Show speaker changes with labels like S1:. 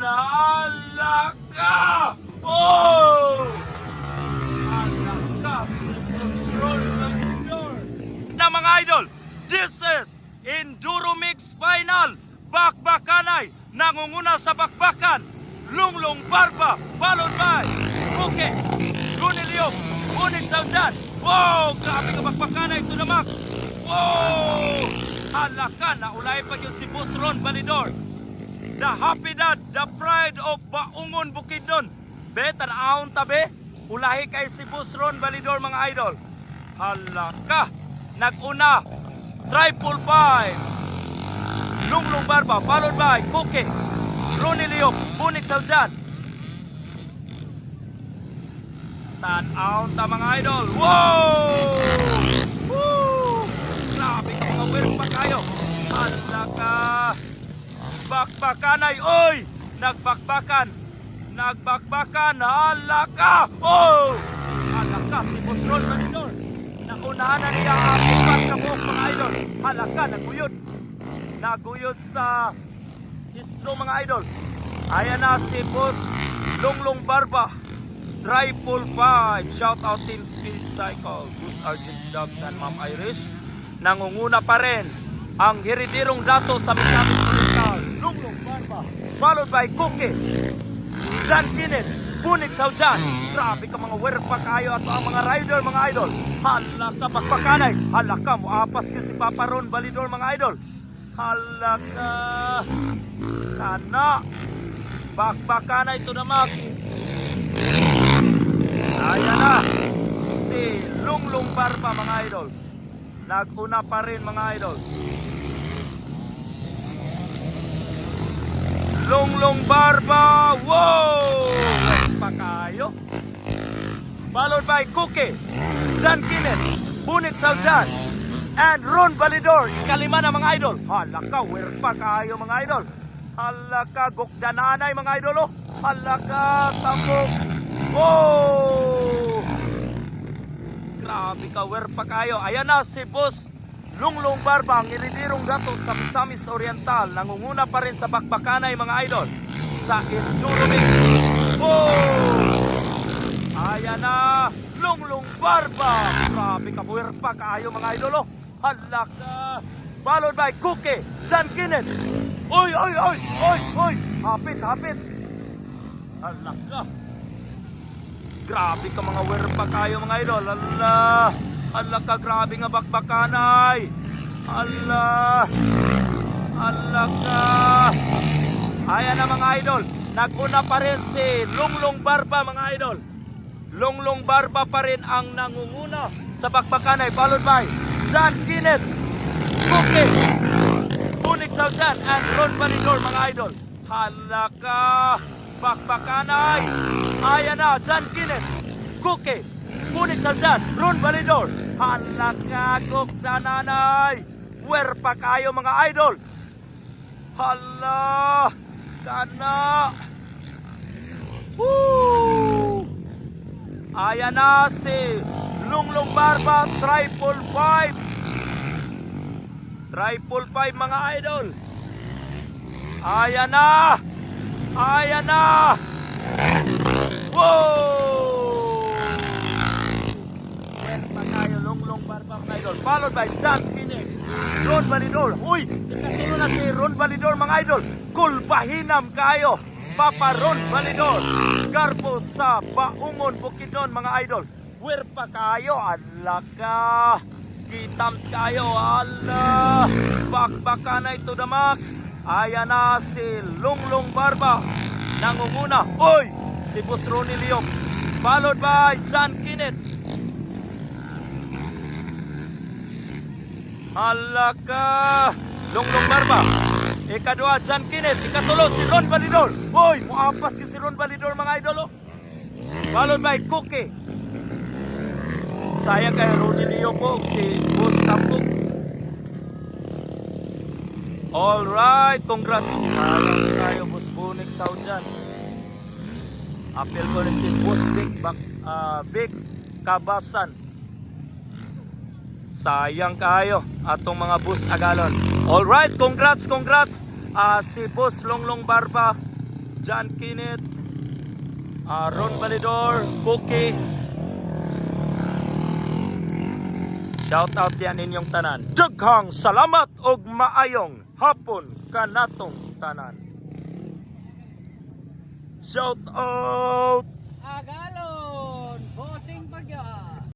S1: Alaka! Oh! Alaka! Na mga idol, this is Enduro Mix Final. Bakbakanay nangunguna sa bakbakan. Lunglong Barba, followed by Buke, Runiliog, Unig Saujan. Wow! Grabe ka bakbakanay to the max. Wow! Alaka na ulay pa yung si Boss Ron Balidor. The happy dad, the pride of Baungon Bukidnon. Betan aon tabi, ulahi kay si Boss Ron Balidor mga idol. Halaka, naguna, triple five. Lunglong Barba, followed by Buke, Runiliog, Bunik Saljan. Tan-aon ta mga idol. Wow! Woo! Grabe ka mga weird pa kayo. Halaka. Bakbakanay, oy! Nagbakbakan. Nagbakbakan. Halaka. Oh! Halaka, si Boss Ron Balidor. Nakunahan na niya ang upat na buhok mga idol. Halaka, naguyod. Naguyod sa istro mga idol. Ayan na si Boss Lunglong Barba. Triple five. Shout out Team Speed Cycle, Boss Argent Dogs and Ma'am Irish. Nangunguna pa rin ang hiridirong dato sa Misamis Oriental, Lunglong Barba, followed by Cookie, Jan Kinet, Bunik Saujan. Grabe ka mga werpa kayo at ang mga rider mga idol. Halaka bakbakanay. Halaka mo apas ka si Papa Ron Balidor mga idol. Halaka kana bakbakanay to the max. Ayan na si Lunglong Barba mga idol. Naguna pa rin mga idol. Lunglong Barba. Wow! Pa kayo. Followed by Cookie, Jan Kinet, Bunik Saujan, and Ron Balidor. Ikalima na mga idol. Halaka, werpa kayo mga idol. Halaka, gokdananay mga idol. Oh. Halaka, tambok. Oh! Grabe ka, werpa kayo. Ayan na si Boss Lunglong Barba, ang ilidirong gato sa Misamis Oriental. Nangunguna pa rin sa bakbakanay mga idol sa Enduro Mix. Oh! Ayan na, Lunglong Barba. Grabe ka, werpa kayo mga idol. Oh. Halaka. Followed by Cookie, Jan Kinet. Oy, oy, oy, oy, oy. Hapit, hapit. Halaka. Grabe ka mga werpa kayo mga idol. Allah. Allah ka, grabe nga bakbakanay. Allah. Allah ka. Ayan na mga idol. Naguna pa rin si Lunglong Barba mga idol. Lunglong Barba pa rin ang nangunguna sa bakbakanay. Followed by Jan Kinet, Cookie, Bunik Saujan, and Ron Balidor mga idol. Halaka. Bakbakanay. Ayan na, Jan Kinet, Cookie, Bunik Saujan, Ron Balidor. Halaka, gokdananay. Werpa kayo mga idol. Hala. Kana. Woo! Ayan na si Lunglong Barba, triple five. Triple five mga idol. Ayan na. Ayan na. Wow! Werpa kayo, Lunglong Barba mga idol. Followed by Jan Kinet, Ron Balidor. Uy, katino na si Ron Balidor mga idol. Kulbahinam kayo, Papa Ron Balidor. Garpo sa Baungon Bukidnon mga idol. Werpa kayo, alaka. Kitams kayo, ala. Bakbakanay to the max. Ayan na si Lunglong Barba. Nangunguna. Oy! Si Boss Runiliog. Followed by Jan Kinet. Alaka. Lunglong Barba. Ikadua, Jan Kinet. Ikatulo, si Ron Balidor. Oy! Muapas ka si Ron Balidor mga idol. Oh. Followed by Cookie. Sayang kay Runiliog po si Boss Tambok. Alright, congrats. Sayang tayo, Boss Bunik Saujan. Apel ko na si Boss Big Kabasan. Sayang kayo atong mga bus agalon. Alright, congrats. Si Boss Lunglong Barba John Kenneth, Ron Balidor, Cookie. Shout out yan inyong tanan. Daghang salamat og maayong hapon kanatong tanan. Shout out